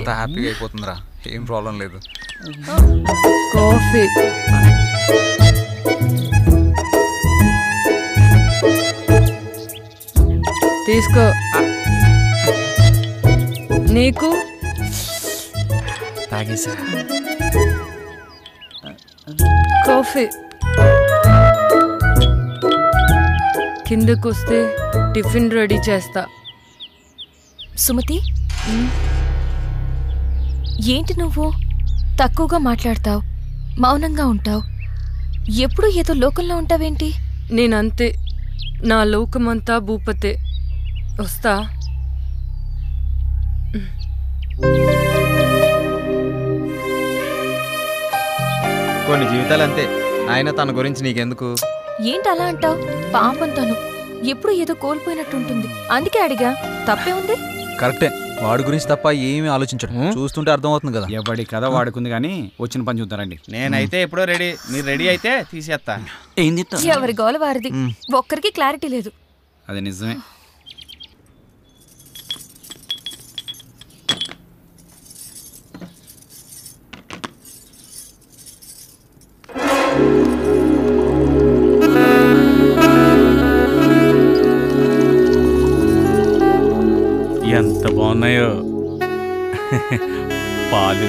అంతా హ్యాపీగా అయిపోతుందిరా, ఏం ప్రాబ్లం లేదు. కాఫీ తీసుకో. నీకు తాగేసా కాఫీ. కిందకు వస్తే టిఫిన్ రెడీ చేస్తా. సుమతి, ఏంటి నువ్వు తక్కువగా మాట్లాడతావు, మౌనంగా ఉంటావు, ఎప్పుడు ఏదో లోకంలో ఉంటావేంటి? నేనంతే, నా లోకమంతా భూపతే. వస్తా. కొన్ని జీవితాలు అంతే, ఆయన తన గురించి నీకెందుకు? ఏంటి అలా అంటావు? పాపం తను ఎప్పుడు ఏదో కోల్పోయినట్టుంటుంది, అందుకే అడిగా. తప్పే ఉంది. కరెక్టే, వాడి గురించి తప్ప ఏమీ ఆలోచించడు, చూస్తుంటే అర్థమవుతుంది కదా. ఎవడి కథ వాడుకుంది కానీ వచ్చిన పని చూద్దారండి. నేనైతే ఎప్పుడో రెడీ, మీరు రెడీ అయితే తీసేస్తా. ఏం చెప్తా? ఎవరి గోల వారిది, ఒక్కరికి క్లారిటీ లేదు. అది నిజమే. ఎంత బాగున్నాయో పాలు.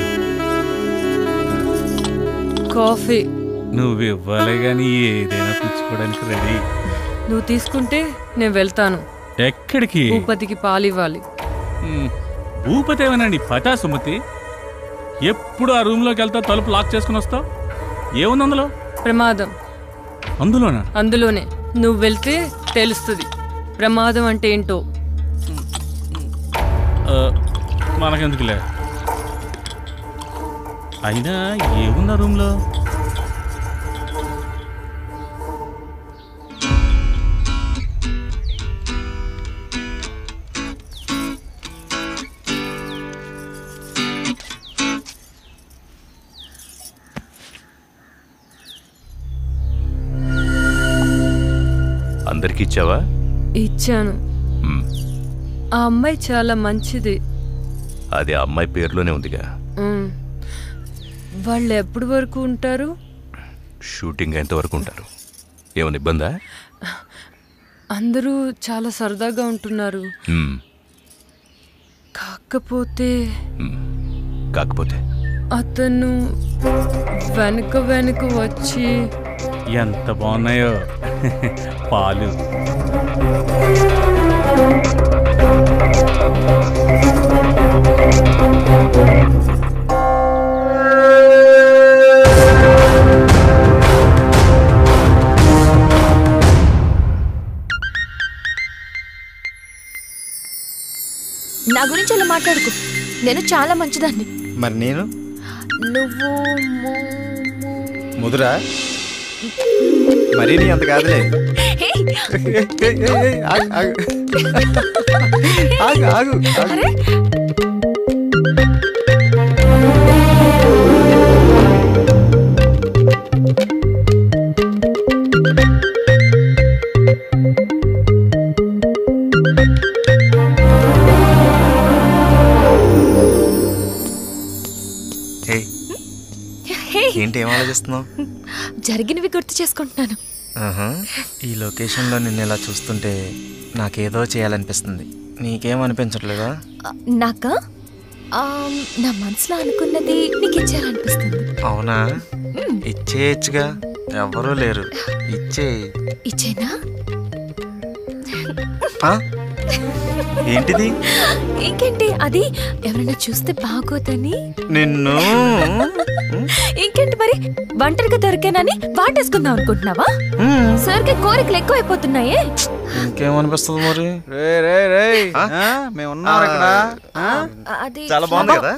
కాఫీ నువ్వు ఇవ్వాలి కానీ ఏదైనా పుచ్చుకోవడానికి రెడీ. నువ్వు తీసుకుంటే నేను వెళ్తాను. ఎక్కడికి? భూపతికి పాలు ఇవ్వాలి. భూపతి ఏమనండి పటా సుమతి, ఎప్పుడు ఆ రూమ్లోకి వెళ్తా తలుపు లాక్ చేసుకుని వస్తావు. ఏముంది అందులో? ప్రమాదం. అందులోనా? అందులోనే. నువ్వు వెళ్తే తెలుస్తుంది ప్రమాదం అంటే ఏంటో. మనకెందుకులే. అయినా ఏముంది ఆ రూమ్లో? అందరికి ఇచ్చావా? ఇచ్చాను. ఆ అమ్మాయి చాలా మంచిది. అది ఆ అమ్మాయి పేరులోనే ఉందిగా. వాళ్ళు ఎప్పటి వరకు ఉంటారు? షూటింగ్ ఎంతవరకు ఉంటారు? ఏమైనా ఇబ్బందా? అందరూ చాలా సరదాగా ఉంటున్నారు. కాకపోతే అతను వెనక వెనక వచ్చి. ఎంత బాగున్నాయో పాలు. నా గురించి అలా మాట్లాడుకో, నేను చాలా మంచిదాన్ని. మరి నేను? నువ్వు ముదురా మరీ నీ అంత కాదులే. ఆగు. ఏంటి ఏం ఆలోచిస్తున్నావు? జరిగినవి గుర్తు చేసుకుంటున్నాను. ఈ లొకేషన్లో నిన్ను ఇలా చూస్తుంటే నాకేదో చేయాలనిపిస్తుంది. నీకేమనిపించట్లేదా? నాకా? నా మనసులో అనుకున్నది నీకు ఇచ్చేయాలనిపిస్తుంది. అవునా? ఇచ్చేయచ్చుగా, ఎవరూ లేరు. ఇచ్చేనా? ఏంటిది? ఇంకేంటి, అది ఎవరైనా చూస్తే బాగోదని. నిన్ను ఇంకేంటి మరి, ఒంటరిగా దొరికానని వాటేసుకుందాం అనుకుంటున్నావా? సరికి కోరికలు ఎక్కువ అయిపోతున్నాయే. ఇంకేమనిపిస్తుంది మరి? మేమున్నారు ఇక్కడ. చాలా బాగుంది కదా.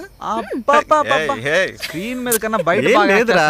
స్క్రీన్ మీద కన్నా బయట లేదురా.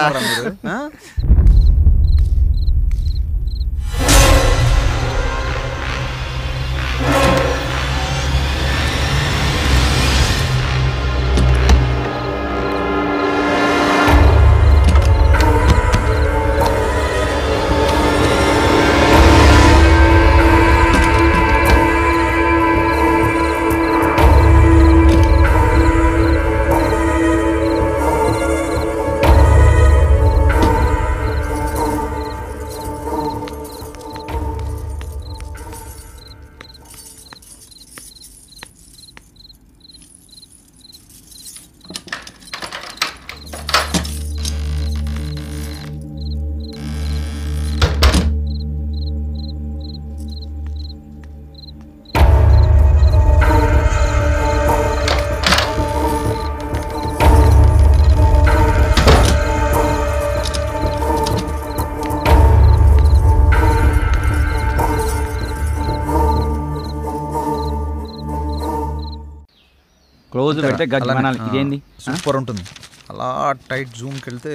క్లోజ్ పెడితే గజ్జి అలానే. మనాలి. ఇదేంది సూపర్ ఉంటుంది. అలా టైట్ జూమ్కి వెళ్తే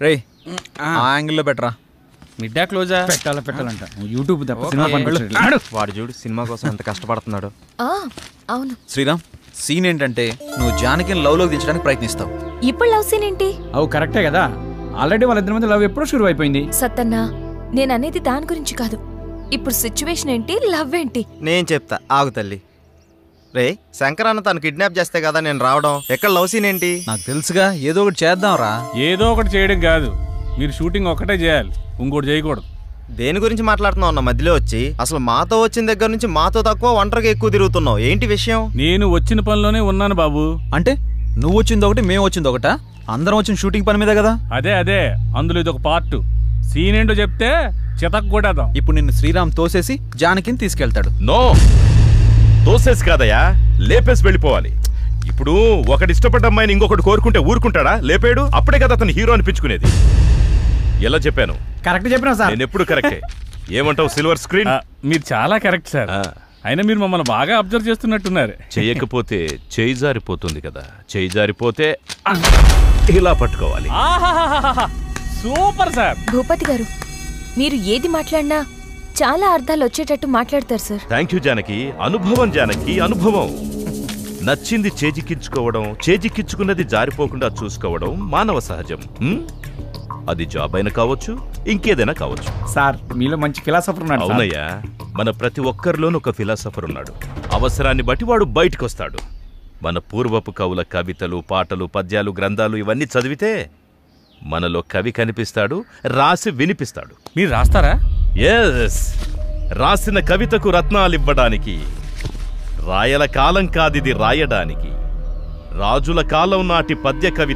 రే ఆ యాంగిల్లో బెటరా. మిడ్డా క్లోజా? పెట్టాలంట యూట్యూబ్ తప్ప సినిమా పనిపించట్లేదు. వాడు చూడు సినిమా కోసం ఎంత కష్టపడుతున్నాడు. ఆ, అవును. శ్రీరామ్, సీన్ ఏంటంటే నువ్వు జానకిని లవ్లోకి దించడానికి ప్రయత్నిస్తావు. ఇప్పుడు లవ్ సీన్ ఏంటి? అవు కరెక్టే కదా, ఆల్రెడీ వాళ్ళిద్దరి మధ్య లవ్ ఎప్పుడో షురు అయిపోయింది. సత్తన్న, నేను అనేది దాని గురించి కాదు. ఇప్పుడు సిచ్యువేషన్ ఏంటి, లవ్ ఏంటి? నేను చెప్తా ఆగు తల్లి. రే శంకర్ అన్న తను కిడ్నాప్ చేస్తే కదా నేను రావడం. ఎక్కడ లవ్ సీన్ ఏంటి? నాకు తెలుసుగా, ఏదో ఒకటి చేద్దాంరా. ఏదో ఒకటి చేయడం కాదు, మీరు షూటింగ్ ఒక్కటే చేయాలి, ఇంకోటి చేయకూడదు. దేని గురించి మాట్లాడుతున్నావు అన్న మధ్యలో వచ్చి? అసలు మాతో వచ్చిన దగ్గర నుంచి మాతో తక్కువ ఒంటరిగా ఎక్కువ తిరుగుతున్నావు. ఏంటి విషయం? నేను వచ్చిన పనిలోనే ఉన్నాను బాబు. అంటే నువ్వు వచ్చింది ఒకటి, మేము వచ్చింది ఒకటా? అందరం వచ్చిన షూటింగ్ పని మీద కదా. అదే అందులో ఇది ఒక పార్ట్. సీన్ ఏంటో చెప్తే చితక్ కొట్టేద్దాం. ఇప్పుడు నిన్ను శ్రీరామ్ తోసేసి జానకిని తీసుకెళ్తాడు. నో, తోసేసి కాదయ్యా, లేపేసి వెళ్ళిపోవాలి. ఇప్పుడు ఒకటి ఇష్టపడ్డ అమ్మాయిని ఇంకొకటి కోరుకుంటే ఊరుకుంటాడా? లేపాడు, అప్పుడే కదా అతను హీరో అనిపించుకునేది. ఎలా చెప్పాను? కరెక్ట్ చెప్పినా సార్. నేను ఎప్పుడు కరెక్టే. ఏమంటావు సిల్వర్ స్క్రీన్? మీరు చాలా కరెక్ట్ సార్. అయినా మీరు మమ్మల్ని బాగా అబ్జర్వ్ చేస్తున్నట్టున్నారు. చెయ్యకపోతే చేయి జారిపోతుంది కదా. చేయి జారిపోతే ఇలా పట్టుకోవాలి. Super sir. భూపతి గారు, మీరు ఏది మాట్లాడినా చాలా అర్థాలు వచ్చేటట్టు మాట్లాడతారు సార్. Thank you Janaki. అనుభవం జానకి, అనుభవం. నచ్చింది చేజిక్కించుకోవడం, చేజిక్కించుకున్నది జారిపోకుండా చూసుకోవడం మానవ సహజం. అది జాబ్ అయినా కావచ్చు, ఇంకేదైనా కావచ్చు. సార్ మీలో మంచి ఫిలాసఫర్ ఉన్నాడు. అవునయ్యా, మన ప్రతి ఒక్కరిలోనూ ఒక ఫిలాసఫర్ ఉన్నాడు. అవసరాన్ని బట్టి వాడు బయటకొస్తాడు. మన పూర్వపు కవుల కవితలు, పాటలు, పద్యాలు, గ్రంథాలు ఇవన్నీ చదివితే మనలో కవి కనిపిస్తాడు, రాసి వినిపిస్తాడు. మీరు రాస్తారా? ఎస్, రాసిన కవితకు రత్నాలివ్వడానికి. రాయల కాలం కాదిది రాయడానికి. రాజుల కాలం నాటి పద్య కవి